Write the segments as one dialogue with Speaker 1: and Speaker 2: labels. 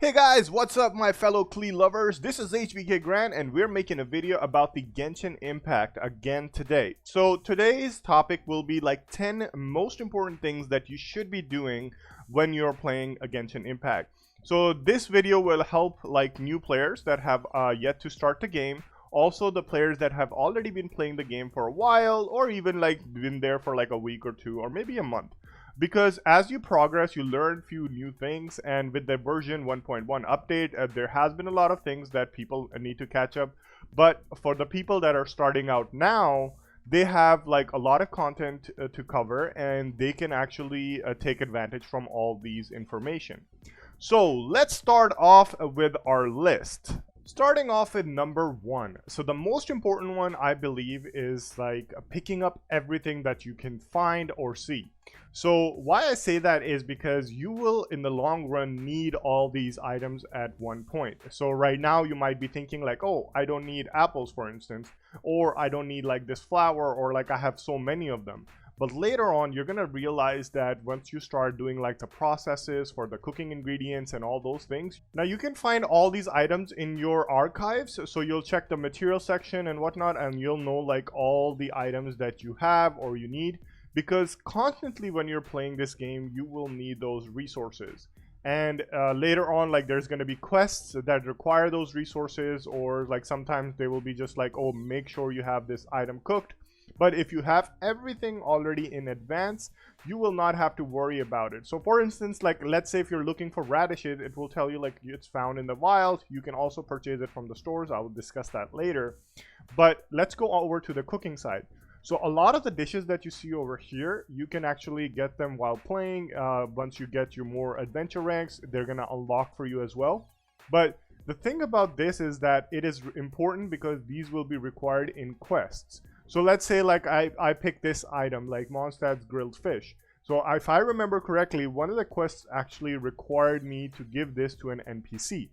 Speaker 1: Hey guys, what's up my fellow Klee lovers? This is HBK Grant and we're making a video about the Genshin Impact again today. So today's topic will be like 10 most important things that you should be doing when you're playing a Genshin Impact. So this video will help like new players that have yet to start the game. Also the players that have already been playing the game for a while or even like been there for like a week or two or maybe a month. Because as you progress, you learn few new things, and with the version 1.1 update, there has been a lot of things that people need to catch up. But for the people that are starting out now, they have like a lot of content to cover, and they can actually take advantage from all these information. So let's start off with our list. Starting off with number 1. So the most important one, I believe, is like picking up everything that you can find or see. So why I say that is because you will in the long run need all these items at one point. So right now you might be thinking like, oh, I don't need apples, for instance, or I don't need like this flower, or like I have so many of them. But later on, you're gonna realize that once you start doing like the processes for the cooking ingredients and all those things, now you can find all these items in your archives. So you'll check the material section and whatnot, and you'll know like all the items that you have or you need. Because constantly when you're playing this game, you will need those resources. And later on, like there's going to be quests that require those resources, or like sometimes they will be just like, oh, make sure you have this item cooked. But if you have everything already in advance, you will not have to worry about it. So for instance, like let's say if you're looking for radishes, it will tell you like it's found in the wild. You can also purchase it from the stores. I will discuss that later. But let's go over to the cooking side. So a lot of the dishes that you see over here, you can actually get them while playing. Once you get your more adventure ranks, they're gonna unlock for you as well. But the thing about this is that it is important because these will be required in quests. So let's say like I pick this item like Mondstadt's grilled fish. So if I remember correctly, one of the quests actually required me to give this to an NPC.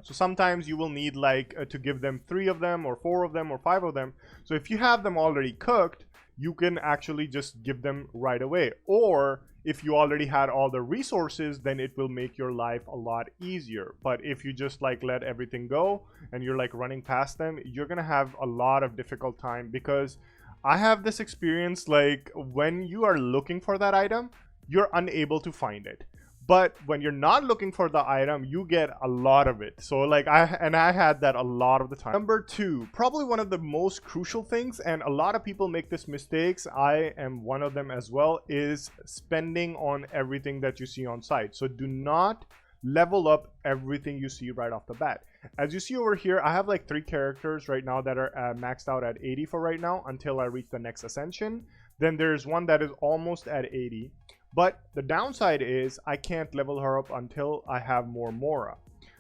Speaker 1: So sometimes you will need like to give them 3 of them or 4 of them or 5 of them. So if you have them already cooked, you can actually just give them right away. Or if you already had all the resources, then it will make your life a lot easier. But if you just like let everything go and you're like running past them, you're gonna have a lot of difficult time. Because I have this experience, like when you are looking for that item, you're unable to find it. But when you're not looking for the item, you get a lot of it. So like I had that a lot of the time. Number 2, probably one of the most crucial things, and a lot of people make this mistakes, I am one of them as well, is spending on everything that you see on site. So do not level up everything you see right off the bat. As you see over here, I have like 3 characters right now that are maxed out at 80 for right now until I reach the next ascension. Then there's one that is almost at 80. But the downside is I can't level her up until I have more Mora.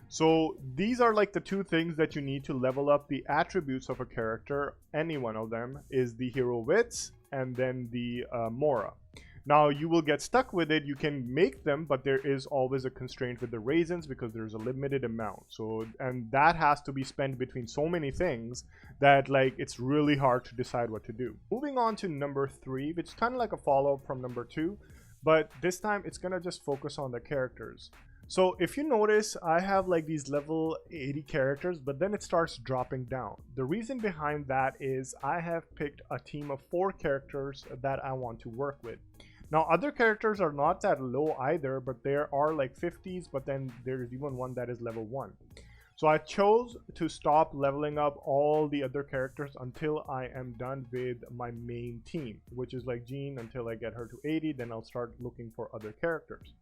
Speaker 1: So these are like the 2 things that you need to level up the attributes of a character. Any one of them is the hero wits and then the Mora. Now you will get stuck with it. You can make them, but there is always a constraint with the raisins because there's a limited amount. So, and that has to be spent between so many things that like it's really hard to decide what to do. Moving on to number 3, which is kind of like a follow-up from number 2. But this time it's gonna just focus on the characters. So if you notice, I have like these level 80 characters, but then it starts dropping down. The reason behind that is I have picked a team of 4 characters that I want to work with. Now other characters are not that low either, but there are like 50s, but then there's even one that is level 1. So I chose to stop leveling up all the other characters until I am done with my main team, which is like Jean until I get her to 80, then I'll start looking for other characters.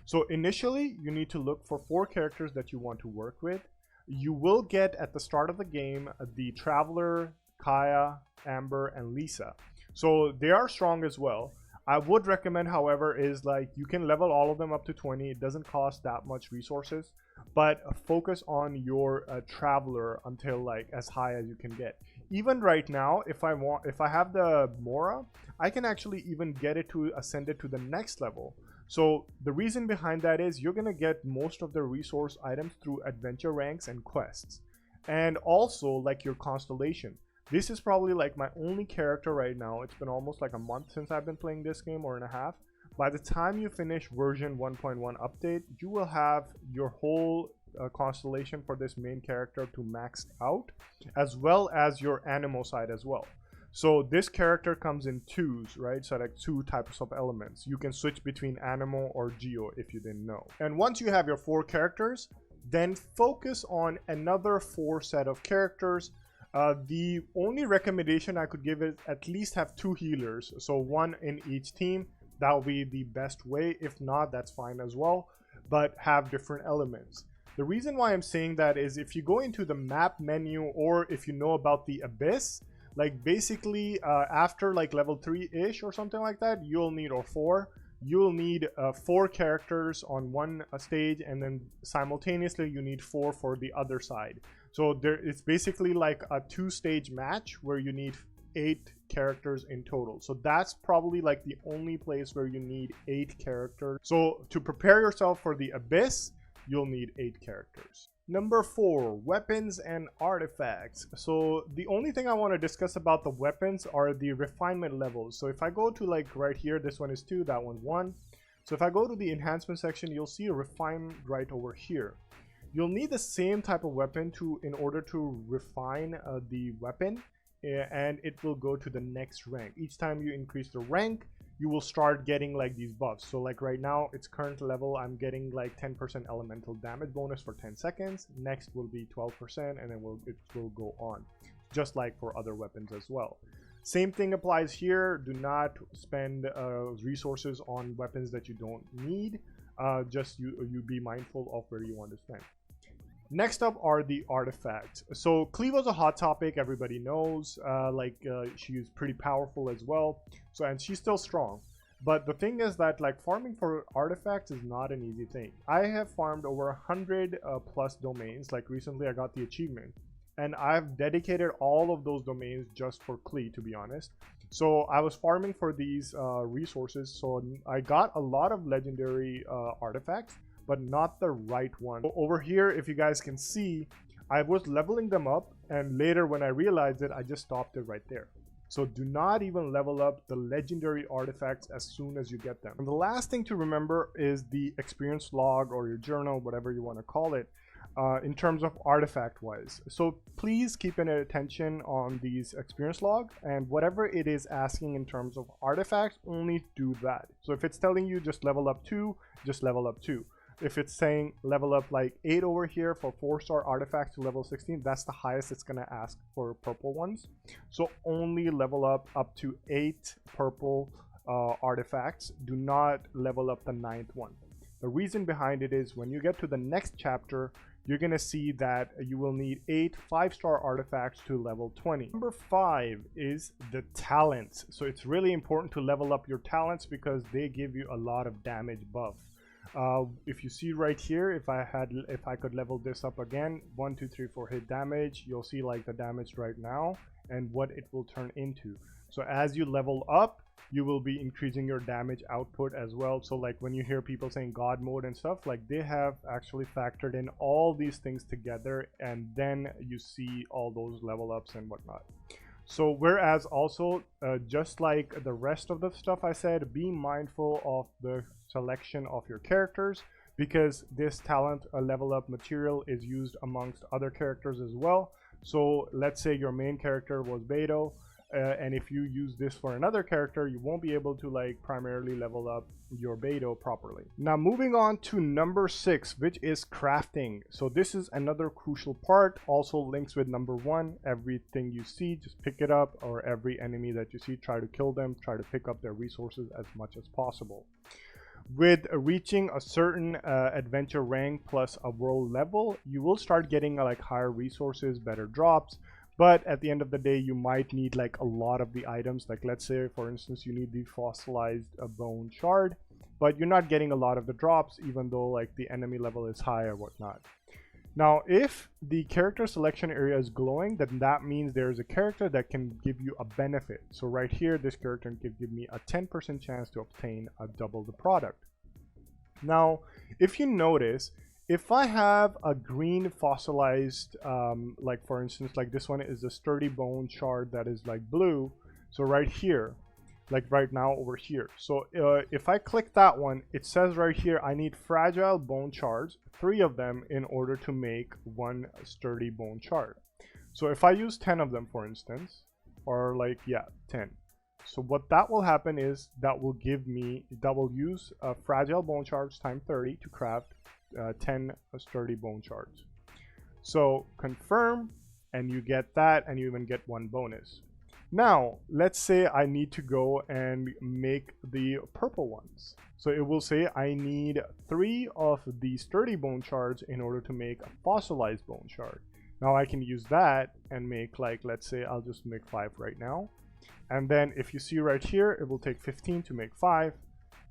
Speaker 1: So initially, you need to look for 4 characters that you want to work with. You will get at the start of the game the Traveler, Kaya, Amber, and Lisa. So they are strong as well. I would recommend, however, is like you can level all of them up to 20. It doesn't cost that much resources, but focus on your Traveler until like as high as you can get. Even right now, if I have the Mora, I can actually even get it to ascend it to the next level. So the reason behind that is you're gonna get most of the resource items through adventure ranks and quests, and also like your constellation. This is probably like my only character right now. It's been almost like a month since I've been playing this game, or and a half. By the time you finish version 1.1 update, you will have your whole constellation for this main character to max out, as well as your Anemo side as well. So this character comes in twos, right? So like two types of elements. You can switch between Anemo or Geo if you didn't know. And once you have your 4 characters, then focus on another 4 set of characters. The only recommendation I could give is at least have 2 healers, so 1 in each team. That will be the best way. If not, that's fine as well, but have different elements. The reason why I'm saying that is if you go into the map menu, or if you know about the Abyss, like basically after like level 3-ish or something like that, you'll need, or 4, you'll need 4 characters on one stage, and then simultaneously you need 4 for the other side. So it's basically like a 2-stage match where you need 8 characters in total. So that's probably like the only place where you need 8 characters. So to prepare yourself for the Abyss, you'll need 8 characters. Number 4, weapons and artifacts. So the only thing I want to discuss about the weapons are the refinement levels. So if I go to like right here, this one is 2, that one's 1. So if I go to the enhancement section, you'll see a refine right over here. You'll need the same type of weapon in order to refine the weapon, and it will go to the next rank. Each time you increase the rank, you will start getting like these buffs. So like right now, its current level, I'm getting like 10% elemental damage bonus for 10 seconds. Next will be 12%, and then it will go on, just like for other weapons as well. Same thing applies here. Do not spend resources on weapons that you don't need. Just you be mindful of where you want to spend. Next up are the artifacts. So Klee was a hot topic, everybody knows. She's pretty powerful as well. So, and she's still strong. But the thing is that like farming for artifacts is not an easy thing. I have farmed over 100 plus domains. Like recently I got the achievement, and I've dedicated all of those domains just for Klee, to be honest. So I was farming for these resources. So I got a lot of legendary artifacts, but not the right one. So over here, if you guys can see, I was leveling them up, and later when I realized it, I just stopped it right there. So do not even level up the legendary artifacts as soon as you get them. And the last thing to remember is the experience log, or your journal, whatever you want to call it, in terms of artifact wise. So please keep an attention on these experience log, and whatever it is asking in terms of artifacts, only do that. So if it's telling you just level up 2, just level up 2. If it's saying level up like 8 over here for 4-star artifacts to level 16, that's the highest it's going to ask for purple ones. So only level up to 8 purple artifacts. Do not level up the 9th one. The reason behind it is when you get to the next chapter, you're going to see that you will need 8 5-star artifacts to level 20. Number 5 is the talents. So it's really important to level up your talents because they give you a lot of damage buff. If you see right here, if I could level this up again, 1 2 3 4 hit damage, you'll see like the damage right now and what it will turn into. So as you level up, you will be increasing your damage output as well. So like when you hear people saying God mode and stuff, like they have actually factored in all these things together, and then you see all those level ups and whatnot. So whereas also just like the rest of the stuff I said, be mindful of the selection of your characters, because this talent level up material is used amongst other characters as well. So let's say your main character was Beto, and if you use this for another character, you won't be able to like primarily level up your Beto properly. Now moving on to number 6, which is crafting. So this is another crucial part, also links with number 1. Everything you see, just pick it up, or every enemy that you see, try to kill them, try to pick up their resources as much as possible. With reaching a certain adventure rank plus a world level, you will start getting like higher resources, better drops. But at the end of the day, you might need like a lot of the items. Like let's say, for instance, you need the fossilized bone shard, but you're not getting a lot of the drops, even though like the enemy level is high or whatnot. Now, if the character selection area is glowing, then that means there's a character that can give you a benefit. So right here, this character can give me a 10% chance to obtain a double the product. Now, if you notice, if I have a green fossilized, like for instance, like this one is a sturdy bone shard that is like blue. So right here, like right now over here. So if I click that one, it says right here I need fragile bone shards, 3 of them, in order to make 1 sturdy bone shard. So if I use 10 of them, for instance, or like, yeah, 10. So what that will happen is that will use fragile bone shards times 30 to craft 10 sturdy bone shards. So confirm, and you get that, and you even get 1 bonus. Now, let's say I need to go and make the purple ones. So it will say I need 3 of the sturdy bone shards in order to make a fossilized bone shard. Now I can use that and make, like, let's say I'll just make 5 right now. And then if you see right here, it will take 15 to make 5.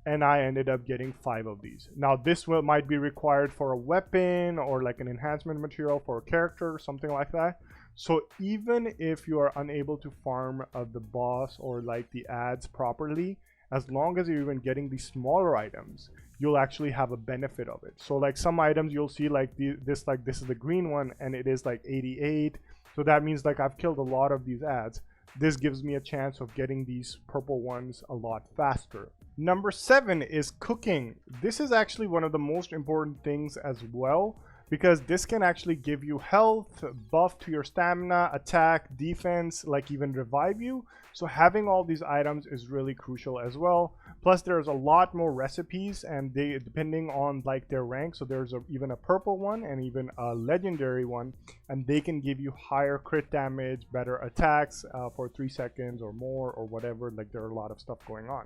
Speaker 1: And I ended up getting 5 of these. Now this might be required for a weapon or like an enhancement material for a character or something like that. So even if you are unable to farm the boss or like the ads properly, as long as you're even getting the smaller items, you'll actually have a benefit of it. So like some items you'll see like this is the green one and it is like 88. So that means like I've killed a lot of these ads. This gives me a chance of getting these purple ones a lot faster. Number 7 is cooking. This is actually one of the most important things as well, because this can actually give you health, buff to your stamina, attack, defense, like even revive you. So having all these items is really crucial as well. Plus there's a lot more recipes, and they, depending on like their rank, so there's even a purple one and even a legendary one, and they can give you higher crit damage, better attacks for 3 seconds or more or whatever. Like there are a lot of stuff going on.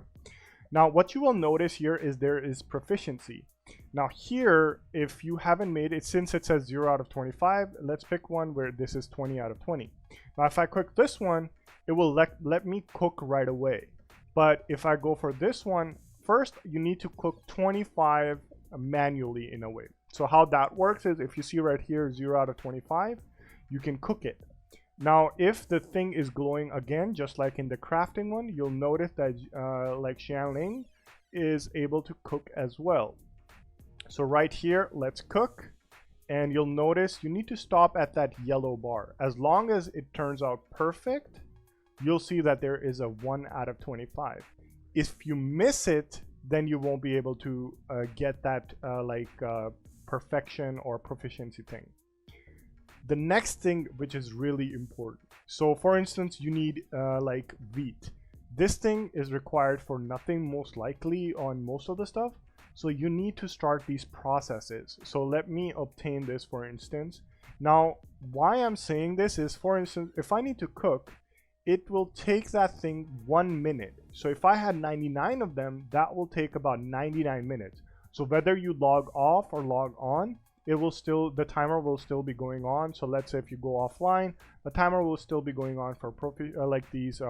Speaker 1: Now what you will notice here is there is proficiency. Now here, if you haven't made it, since it says 0 out of 25, let's pick one where this is 20 out of 20. Now if I click this one, it will let me cook right away. But if I go for this one, first you need to cook 25 manually in a way. So how that works is, if you see right here 0 out of 25, you can cook it. Now if the thing is glowing again, just like in the crafting one, you'll notice that like Xianling is able to cook as well. So right here, let's cook, and you'll notice you need to stop at that yellow bar. As long as it turns out perfect, you'll see that there is a 1 out of 25. If you miss it, then you won't be able to get that perfection or proficiency thing. The next thing, which is really important. So for instance, you need like wheat. This thing is required for nothing most likely on most of the stuff. So you need to start these processes. So let me obtain this, for instance. Now, why I'm saying this is, for instance, if I need to cook, it will take that thing 1 minute. So if I had 99 of them, that will take about 99 minutes. So whether you log off or log on, it will still, the timer will still be going on. So let's say if you go offline, the timer will still be going on for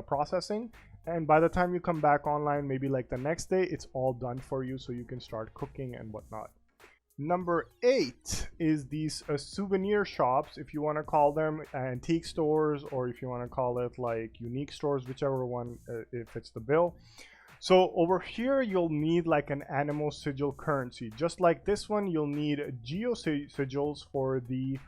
Speaker 1: processing. And by the time you come back online, maybe like the next day, it's all done for you, so you can start cooking and whatnot. Number 8 is these souvenir shops, if you want to call them antique stores, or if you want to call it like unique stores, whichever one it fits the bill. So over here, you'll need like an animal sigil currency. Just like this one, you'll need geo sigils for the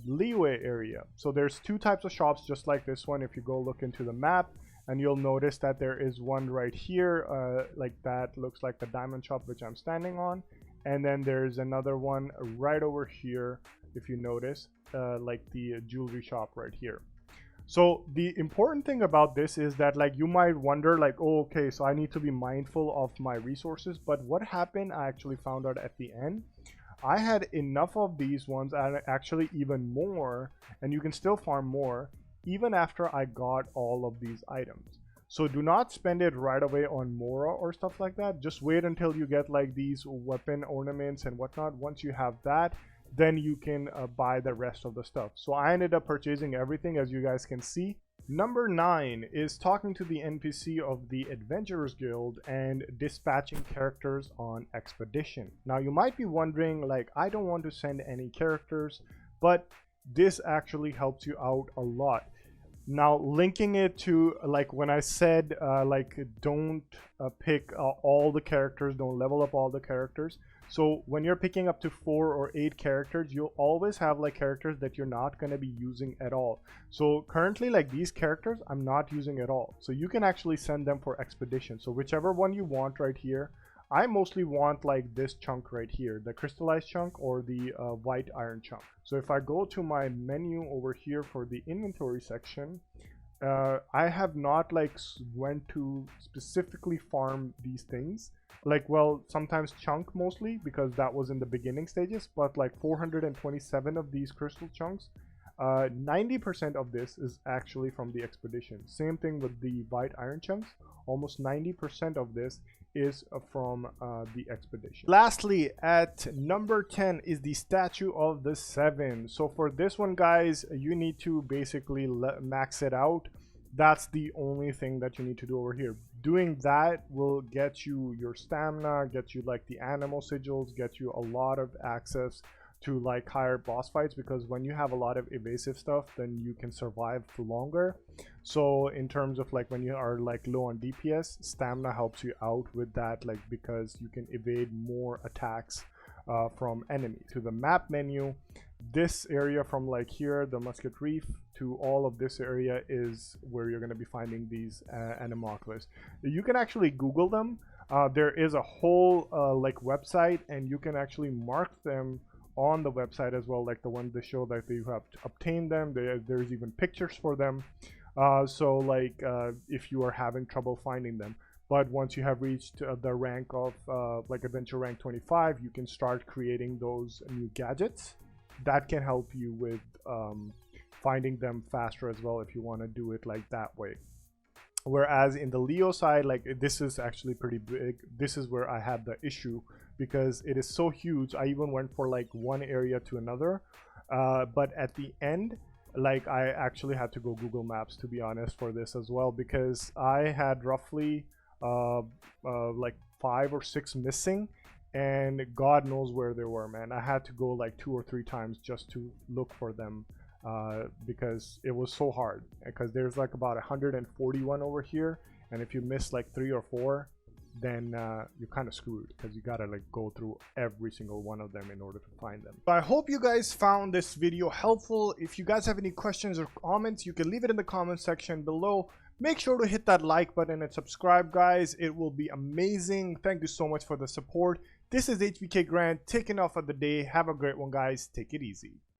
Speaker 1: leeway area. So there's 2 types of shops just like this one. If you go look into the map, and you'll notice that there is one right here, like that looks like the diamond shop which I'm standing on. And then there's another one right over here, if you notice, like the jewelry shop right here. So the important thing about this is that, like, you might wonder like, oh, okay, so I need to be mindful of my resources. But what happened, I actually found out at the end, I had enough of these ones, and actually even more, and you can still farm more even after I got all of these items. So do not spend it right away on Mora or stuff like that. Just wait until you get like these weapon ornaments and whatnot. Once you have that, then you can buy the rest of the stuff. So I ended up purchasing everything, as you guys can see. Number 9 is talking to the NPC of the Adventurers Guild and dispatching characters on expedition. Now you might be wondering, like, I don't want to send any characters, but this actually helps you out a lot. Now linking it to like when I said like don't pick all the characters, don't level up all the characters. So when you're picking up to 4 or 8 characters, you'll always have like characters that you're not going to be using at all. So currently, like these characters I'm not using at all, so you can actually send them for expedition. So whichever one you want right here. I mostly want like this chunk right here, the crystallized chunk or the white iron chunk. So if I go to my menu over here for the inventory section, I have not like went to specifically farm these things. Like, well, sometimes chunk mostly because that was in the beginning stages, but like 427 of these crystal chunks, 90% of this is actually from the expedition. Same thing with the white iron chunks. Almost 90% of this is from the expedition. Lastly, at number 10 is the Statue of the Seven. So for this one, guys, you need to basically max it out. That's the only thing that you need to do over here. Doing that will get you your stamina, get you like the animal sigils, get you a lot of access to like higher boss fights, because when you have a lot of evasive stuff, then you can survive for longer. So in terms of like when you are like low on DPS, stamina helps you out with that, like because you can evade more attacks from enemies. To the map menu, this area from like here, the Musket Reef, to all of this area is where you're going to be finding these animalculars. You can actually Google them. There is a whole like website, and you can actually mark them on the website as well, like the one that show that you have obtained them. There's even pictures for them. So like if you are having trouble finding them, but once you have reached the rank of like adventure rank 25, you can start creating those new gadgets that can help you with finding them faster as well, if you want to do it like that way. Whereas in the Leo side, like this is actually pretty big. This is where I had the issue because it is so huge. I even went for like one area to another, but at the end, like I actually had to go Google Maps, to be honest, for this as well, because I had roughly like 5 or 6 missing, and God knows where they were, man. I had to go like 2 or 3 times just to look for them. Because it was so hard, because there's like about 141 over here, and if you miss like 3 or 4, then you're kind of screwed, because you gotta like go through every single one of them in order to find them. So I hope you guys found this video helpful. If you guys have any questions or comments, you can leave it in the comment section below. Make sure to hit that like button and subscribe, guys. It will be amazing. Thank you so much for the support. This is HBK Grant taking off of the day. Have a great one, guys. Take it easy.